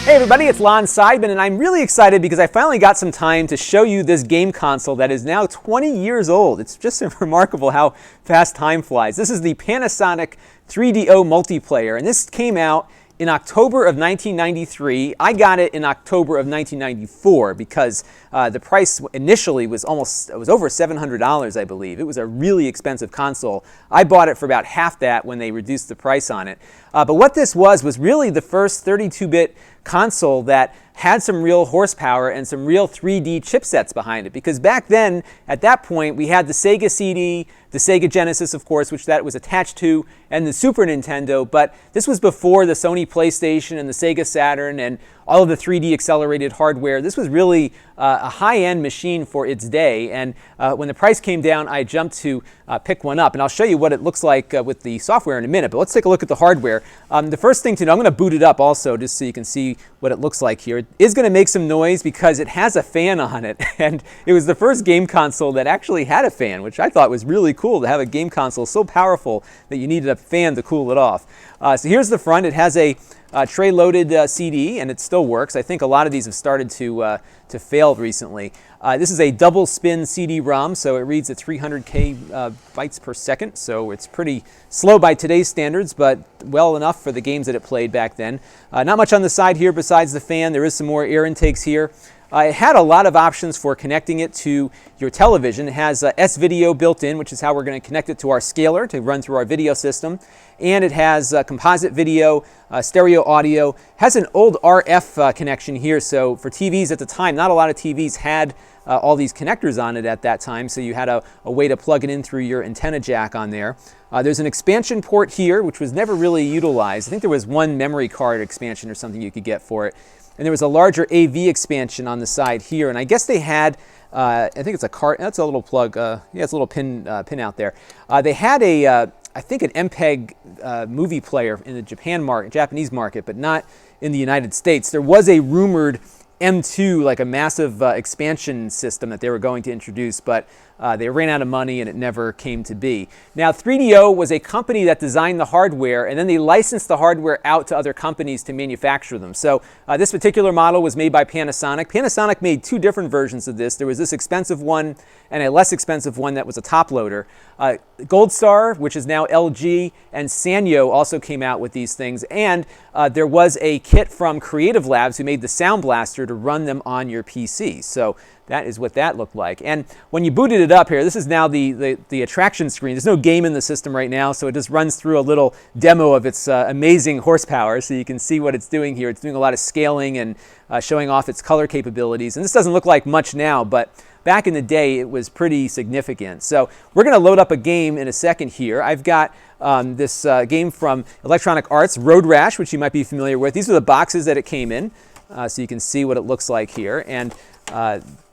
Hey everybody, it's Lon.TV, and I'm really excited because I finally got some time to show you this game console that is now 20 years old. It's just remarkable how fast time flies. This is the Panasonic 3DO multiplayer, and this came out in October of 1993. I got it in October of 1994 because the price initially was over $700, I believe. It was a really expensive console. I bought it for about half that when they reduced the price on it. But what this was really the first 32-bit console that had some real horsepower and some real 3D chipsets behind it. Because back then, at that point, we had the Sega CD, the Sega Genesis, of course, which that was attached to, and the Super Nintendo. But this was before the Sony PlayStation and the Sega Saturn and all of the 3D accelerated hardware. This was really a high-end machine for its day. And when the price came down, I jumped to pick one up. And I'll show you what it looks like with the software in a minute. But let's take a look at the hardware. The first thing to know, I'm going to boot it up also just so you can see what it looks like here. It is going to make some noise because it has a fan on it. And it was the first game console that actually had a fan, which I thought was really cool to have a game console so powerful that you needed a fan to cool it off. So here's the front. It has a tray-loaded CD, and it still works. I think a lot of these have started to fail recently. This is a double-spin CD-ROM, so it reads at 300K bytes per second, so it's pretty slow by today's standards, but well enough for the games that it played back then. Not much on the side here besides the fan. There is some more air intakes here. It had a lot of options for connecting it to your television. It has S-Video built in, which is how we're going to connect it to our scaler to run through our video system. And it has composite video, stereo audio. It has an old RF connection here, so for TVs at the time, not a lot of TVs had all these connectors on it at that time, so you had a way to plug it in through your antenna jack on there. There's an expansion port here, which was never really utilized. I think there was one memory card expansion or something you could get for it. And there was a larger AV expansion on the side here. And I guess they had, I think it's a card, that's a little plug, yeah, it's a little pin out there. They had I think an MPEG movie player in the Japanese market, but not in the United States. There was a rumored M2, like a massive expansion system that they were going to introduce, but they ran out of money and it never came to be. Now, 3DO was a company that designed the hardware, and then they licensed the hardware out to other companies to manufacture them. So this particular model was made by Panasonic. Panasonic made two different versions of this. There was this expensive one and a less expensive one that was a top loader. Gold Star, which is now LG, and Sanyo also came out with these things. And there was a kit from Creative Labs who made the Sound Blaster to run them on your PC. So that is what that looked like. And when you booted it up here, this is now the attraction screen. There's no game in the system right now, so it just runs through a little demo of its amazing horsepower, so you can see what it's doing here. It's doing a lot of scaling and showing off its color capabilities. And this doesn't look like much now, but back in the day, it was pretty significant. So we're going to load up a game in a second here. I've got this game from Electronic Arts, Road Rash, which you might be familiar with. These are the boxes that it came in, so you can see what it looks like here. And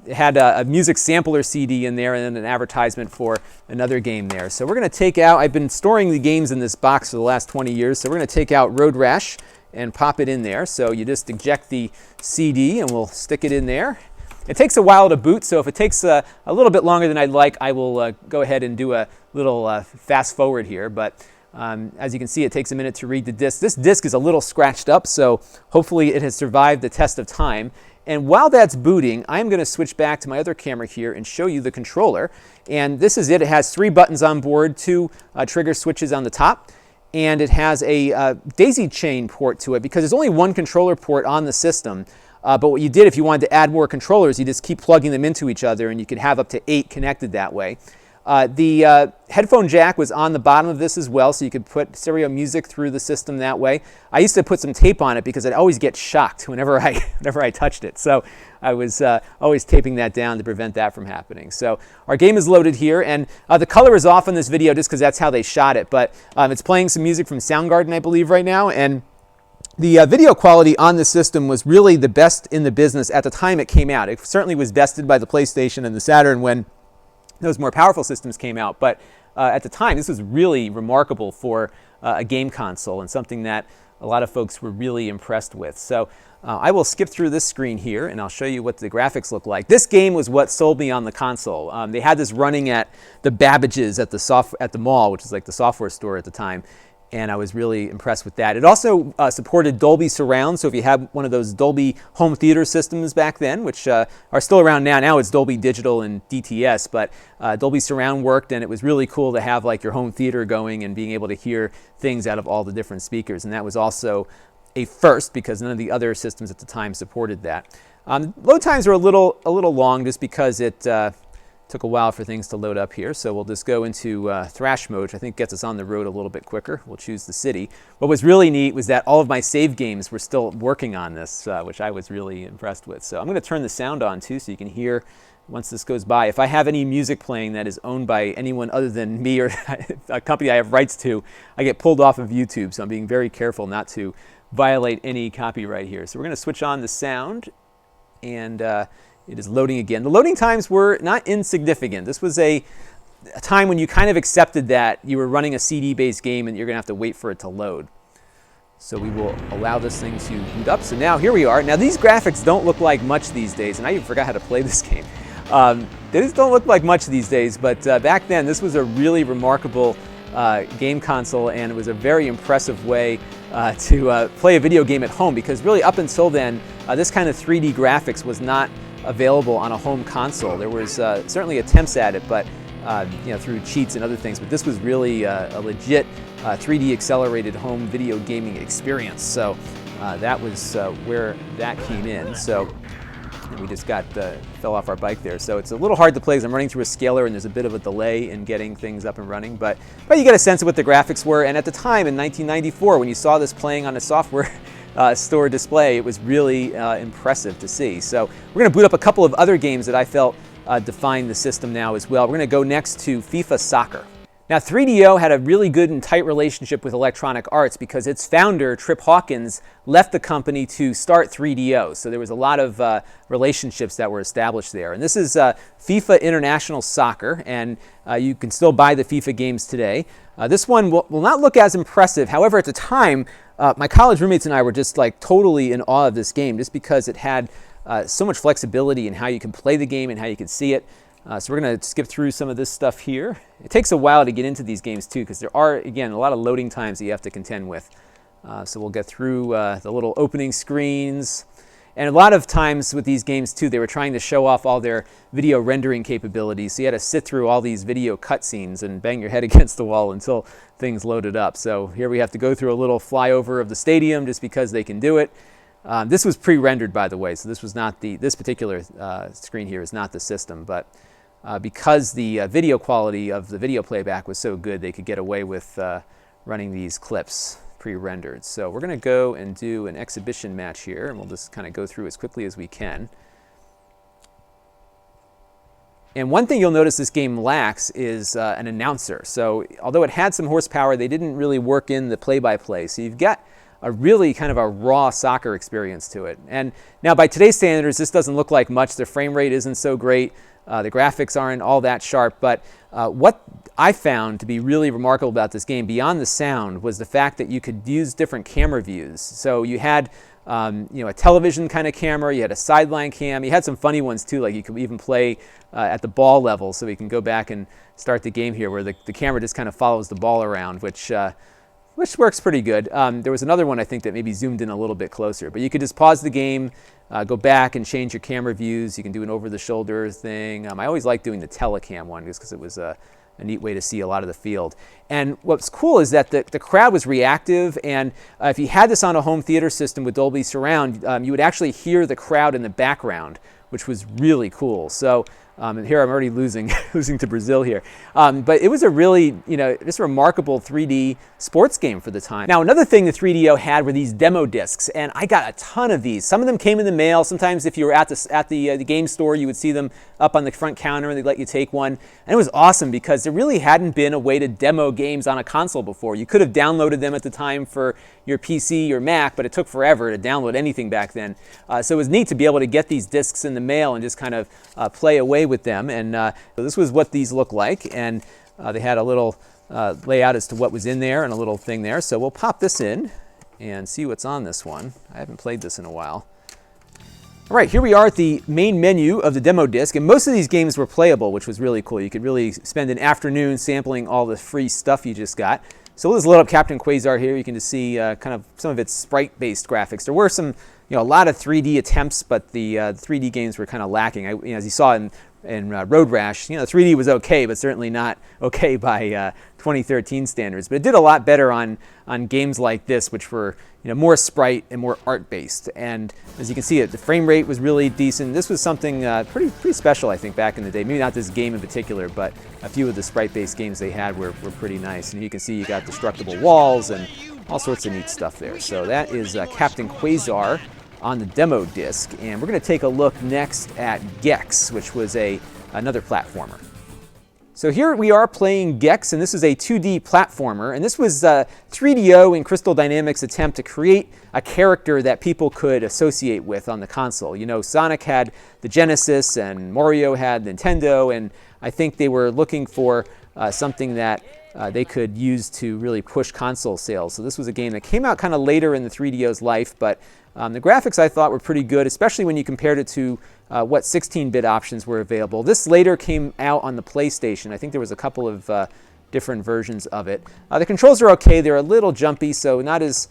it had a music sampler CD in there and then an advertisement for another game there. So we're going to take out, I've been storing the games in this box for the last 20 years, so we're going to take out Road Rash and pop it in there. So you just eject the CD and we'll stick it in there. It takes a while to boot, so if it takes a little bit longer than I'd like, I will go ahead and do a little fast forward here. But as you can see, it takes a minute to read the disc. This disc is a little scratched up, so hopefully it has survived the test of time. And while that's booting, I'm going to switch back to my other camera here and show you the controller. And this is it. It has 3 buttons on board, 2 trigger switches on the top. And it has a daisy chain port to it because there's only 1 controller port on the system. But what you did if you wanted to add more controllers, you just keep plugging them into each other and you could have up to 8 connected that way. The headphone jack was on the bottom of this as well, so you could put stereo music through the system that way. I used to put some tape on it because I'd always get shocked whenever I touched it. So I was always taping that down to prevent that from happening. So our game is loaded here, and the color is off on this video just because that's how they shot it. But it's playing some music from Soundgarden, I believe, right now. And the video quality on the system was really the best in the business at the time it came out. It certainly was bested by the PlayStation and the Saturn when those more powerful systems came out. But at the time, this was really remarkable for a game console and something that a lot of folks were really impressed with. So I will skip through this screen here and I'll show you what the graphics look like. This game was what sold me on the console. They had this running at the Babbage's at the mall, which is like the software store at the time. and I was really impressed with that. It also supported Dolby Surround, so if you had one of those Dolby home theater systems back then, which are still around now. Now it's Dolby Digital and DTS, but Dolby Surround worked, and it was really cool to have like your home theater going and being able to hear things out of all the different speakers, and that was also a first because none of the other systems at the time supported that. Load times are a little long just because it took a while for things to load up here, so we'll just go into thrash mode, which I think gets us on the road a little bit quicker. We'll choose the city. What was really neat was that all of my save games were still working on this, which I was really impressed with. So I'm going to turn the sound on too so you can hear once this goes by. If I have any music playing that is owned by anyone other than me or a company I have rights to, I get pulled off of YouTube, so I'm being very careful not to violate any copyright here. So we're going to switch on the sound, and it is loading again. The loading times were not insignificant. This was a time when you kind of accepted that you were running a CD-based game and you're going to have to wait for it to load. So we will allow this thing to boot up. So now here we are. Now these graphics don't look like much these days, and I even forgot how to play this game. They just don't look like much these days, but back then this was a really remarkable game console, and it was a very impressive way to play a video game at home, because really up until then this kind of 3D graphics was not available on a home console. There was certainly attempts at it, but through cheats and other things, but this was really a legit 3D accelerated home video gaming experience. So that was where that came in. So we just fell off our bike there. So it's a little hard to play because I'm running through a scaler and there's a bit of a delay in getting things up and running, but you get a sense of what the graphics were. And at the time in 1994, when you saw this playing on a software store display, it was really impressive to see. So we're going to boot up a couple of other games that I felt define the system now as well. We're going to go next to FIFA Soccer. Now 3DO had a really good and tight relationship with Electronic Arts because its founder, Trip Hawkins, left the company to start 3DO. So there was a lot of relationships that were established there. And this is FIFA International Soccer, and you can still buy the FIFA games today. This one will not look as impressive. However, at the time, my college roommates and I were just like totally in awe of this game just because it had so much flexibility in how you can play the game and how you can see it. So we're going to skip through some of this stuff here. It takes a while to get into these games too, because there are, again, a lot of loading times that you have to contend with. So we'll get through the little opening screens. And a lot of times with these games too, they were trying to show off all their video rendering capabilities. So you had to sit through all these video cutscenes and bang your head against the wall until things loaded up. So here we have to go through a little flyover of the stadium just because they can do it. This was pre-rendered, by the way, so this was not this particular screen here is not the system, but because the video quality of the video playback was so good, they could get away with running these clips pre-rendered. So we're going to go and do an exhibition match here, and we'll just kind of go through as quickly as we can. And one thing you'll notice this game lacks is an announcer. So although it had some horsepower, they didn't really work in the play-by-play. So you've got a really kind of a raw soccer experience to it. And now by today's standards, this doesn't look like much. The frame rate isn't so great. The graphics aren't all that sharp, but what I found to be really remarkable about this game, beyond the sound, was the fact that you could use different camera views. So you had a television kind of camera, you had a sideline cam, you had some funny ones too, like you could even play at the ball level, so we can go back and start the game here where the camera just kind of follows the ball around, which works pretty good. There was another one I think that maybe zoomed in a little bit closer, but you could just pause the game, go back and change your camera views. You can do an over-the-shoulder thing. I always liked doing the telecam one just because it was a neat way to see a lot of the field. And what's cool is that the crowd was reactive, and if you had this on a home theater system with Dolby Surround, you would actually hear the crowd in the background, which was really cool. So and here I'm already losing to Brazil here. But it was a really, just remarkable 3D sports game for the time. Now, another thing the 3DO had were these demo discs, and I got a ton of these. Some of them came in the mail. Sometimes if you were at the game store, you would see them up on the front counter and they'd let you take one. And it was awesome because there really hadn't been a way to demo games on a console before. You could have downloaded them at the time for your PC or Mac, but it took forever to download anything back then. So it was neat to be able to get these discs in the mail and just kind of play away with them. And so this was what these look like, and they had a little layout as to what was in there and a little thing there. So we'll pop this in and see what's on this one. I haven't played this in a while. All right, here we are at the main menu of the demo disc, and most of these games were playable, which was really cool. You could really spend an afternoon sampling all the free stuff you just got. So we'll just load up Captain Quasar here. You can just see kind of some of its sprite-based graphics. There were some, a lot of 3D attempts, but the 3D games were kind of lacking. As you saw in Road Rash, 3D was okay, but certainly not okay by 2013 standards. But it did a lot better on games like this, which were more sprite and more art-based. And as you can see, the frame rate was really decent. This was something pretty special, I think, back in the day. Maybe not this game in particular, but a few of the sprite-based games they had were pretty nice. And you can see you got destructible walls and all sorts of neat stuff there. So that is Captain Quasar on the demo disc, and we're going to take a look next at Gex, which was another platformer. So here we are playing Gex, and this is a 2D platformer, and this was 3DO and Crystal Dynamics' attempt to create a character that people could associate with on the console. Sonic had the Genesis, and Mario had Nintendo, and I think they were looking for something that they could use to really push console sales. So this was a game that came out kind of later in the 3DO's life, but the graphics I thought were pretty good, especially when you compared it to what 16-bit options were available. This later came out on the PlayStation. I think there was a couple of different versions of it. The controls are okay. They're a little jumpy, so not as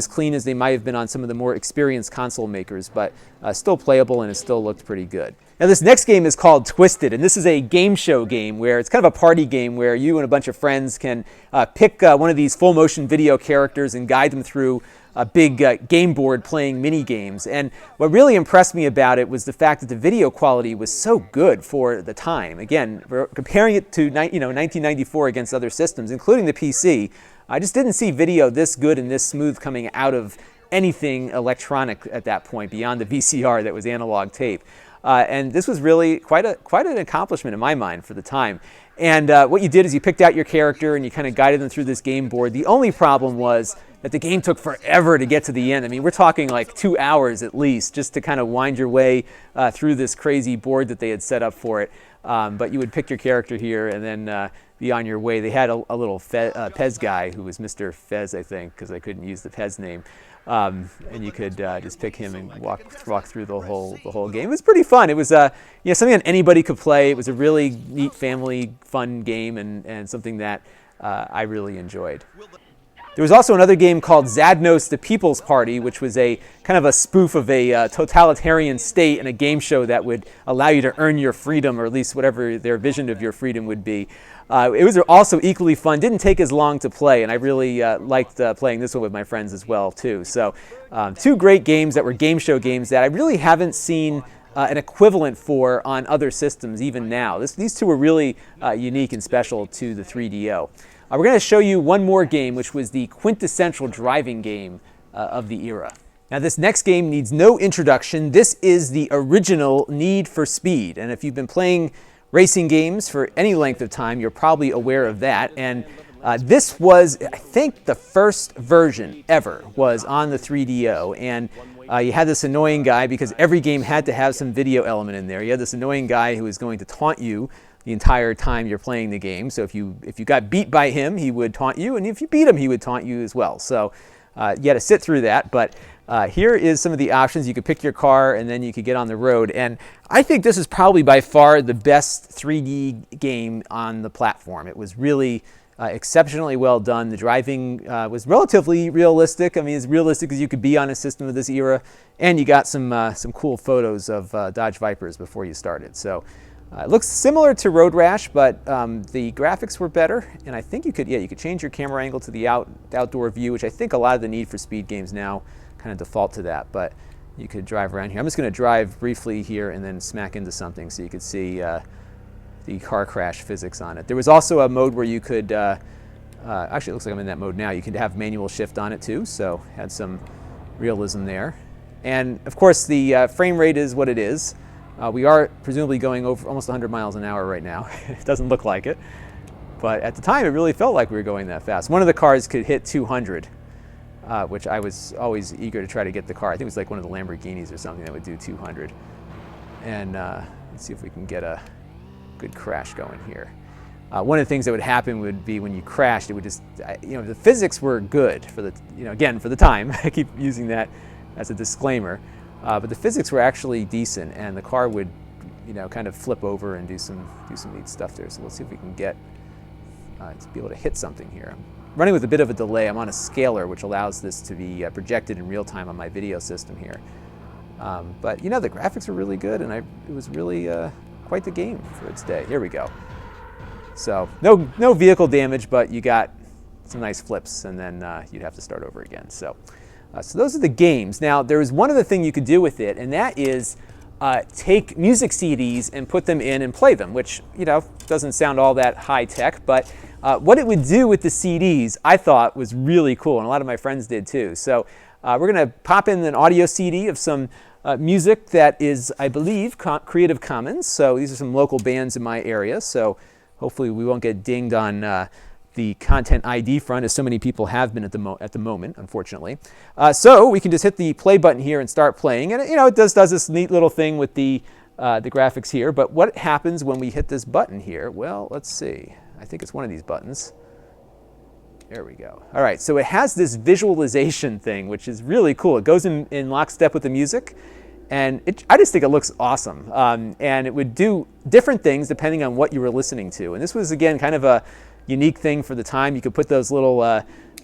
clean as they might have been on some of the more experienced console makers, but still playable, and it still looked pretty good. Now this next game is called Twisted, and this is a game show game where it's kind of a party game where you and a bunch of friends can pick one of these full motion video characters and guide them through a big game board playing mini games. And what really impressed me about it was the fact that the video quality was so good for the time. Again, we're comparing it to 1994 against other systems, including the PC. I just didn't see video this good and this smooth coming out of anything electronic at that point beyond the VCR that was analog tape. And this was really quite an accomplishment in my mind for the time. And what you did is you picked out your character and you kind of guided them through this game board. The only problem was that the game took forever to get to the end. I mean, we're talking like 2 hours at least just to kind of wind your way through this crazy board that they had set up for it. But you would pick your character here and then be on your way. They had a little Pez guy who was Mr. Fez, I think, because I couldn't use the Pez name. And you could just pick him and walk through the whole game. It was pretty fun. It was something that anybody could play. It was a really neat family fun game and something that I really enjoyed. There was also another game called Zadnos: The People's Party, which was a kind of a spoof of a totalitarian state and a game show that would allow you to earn your freedom, or at least whatever their vision of your freedom would be. It was also equally fun. Didn't take as long to play, and I really liked playing this one with my friends as well, too. So two great games that were game show games that I really haven't seen an equivalent for on other systems even now. These two were really unique and special to the 3DO. We're going to show you one more game, which was the quintessential driving game of the era. Now this next game needs no introduction. This is the original Need for Speed, and if you've been playing racing games for any length of time, you're probably aware of that. And this was, I think, the first version ever was on the 3DO. And you had this annoying guy, because every game had to have some video element in there. You had this annoying guy who was going to taunt you the entire time you're playing the game. So if you got beat by him, he would taunt you, and if you beat him, he would taunt you as well. So you had to sit through that. But here is some of the options. You could pick your car, and then you could get on the road. And I think this is probably by far the best 3D game on the platform. It was really exceptionally well done. The driving was relatively realistic. I mean, as realistic as you could be on a system of this era. And you got some cool photos of Dodge Vipers before you started. So it looks similar to Road Rash, but the graphics were better. And I think you could change your camera angle to the outdoor view, which I think a lot of the Need for Speed games now kind of default to that. But you could drive around here. I'm just going to drive briefly here and then smack into something so you could see the car crash physics on it. There was also a mode where you could, actually it looks like I'm in that mode now, you could have manual shift on it too, so had some realism there. And of course the frame rate is what it is. We are presumably going over almost 100 miles an hour right now. It doesn't look like it, but at the time it really felt like we were going that fast. One of the cars could hit 200, which I was always eager to try to get the car. I think it was like one of the Lamborghinis or something that would do 200. And let's see if we can get a good crash going here. One of the things that would happen would be when you crashed, it would just, the physics were good for the, again, for the time. I keep using that as a disclaimer. But the physics were actually decent, and the car would, kind of flip over and do some neat stuff there. So let's see if we can get to be able to hit something here. running with a bit of a delay. I'm on a scaler, which allows this to be projected in real time on my video system here. But you know, the graphics are really good, and it was really quite the game for its day. Here we go. So no vehicle damage, but you got some nice flips, and then you'd have to start over again. So those are the games. Now, there is one other thing you could do with it, and that is take music CDs and put them in and play them, which, you know, doesn't sound all that high tech, but what it would do with the CDs, I thought was really cool, and a lot of my friends did too. So we're going to pop in an audio CD of some music that is, I believe, Creative Commons. So these are some local bands in my area, so hopefully we won't get dinged on the content ID front, as so many people have been at the moment, unfortunately. So we can just hit the play button here and start playing, and you know, it does this neat little thing with the graphics here. But what happens when we hit this button here? Well, let's see. I think it's one of these buttons. There we go. All right, so it has this visualization thing, which is really cool. It goes in lockstep with the music, and I just think it looks awesome. And it would do different things depending on what you were listening to. And this was, again, kind of a unique thing for the time. You could put those little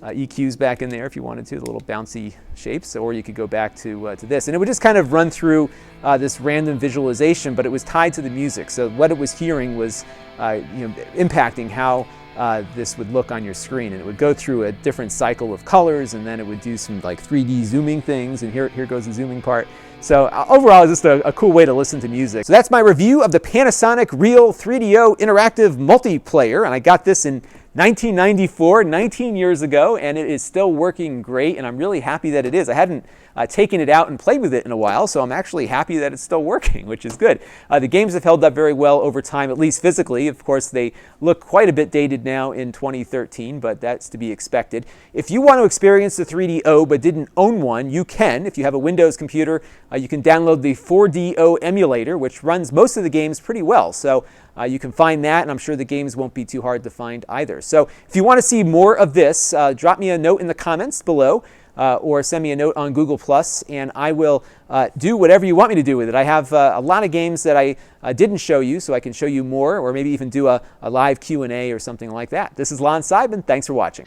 EQs back in there if you wanted to, the little bouncy shapes, or you could go back to this. And it would just kind of run through this random visualization, but it was tied to the music. So what it was hearing was impacting how this would look on your screen, and it would go through a different cycle of colors, and then it would do some like 3D zooming things, and here goes the zooming part. So overall, it's just a cool way to listen to music. So that's my review of the Panasonic Real 3DO Interactive Multiplayer, and I got this in 1994, 19 years ago, and it is still working great, and I'm really happy that it is. I hadn't taken it out and played with it in a while, so I'm actually happy that it's still working, which is good. The games have held up very well over time, at least physically. Of course, they look quite a bit dated now in 2013, but that's to be expected. If you want to experience the 3DO but didn't own one, you can. If you have a Windows computer, you can download the 4DO emulator, which runs most of the games pretty well. So you can find that, and I'm sure the games won't be too hard to find either. So if you want to see more of this, drop me a note in the comments below, or send me a note on Google+, and I will do whatever you want me to do with it. I have a lot of games that I didn't show you, so I can show you more, or maybe even do a live Q&A or something like that. This is Lon.TV, and thanks for watching.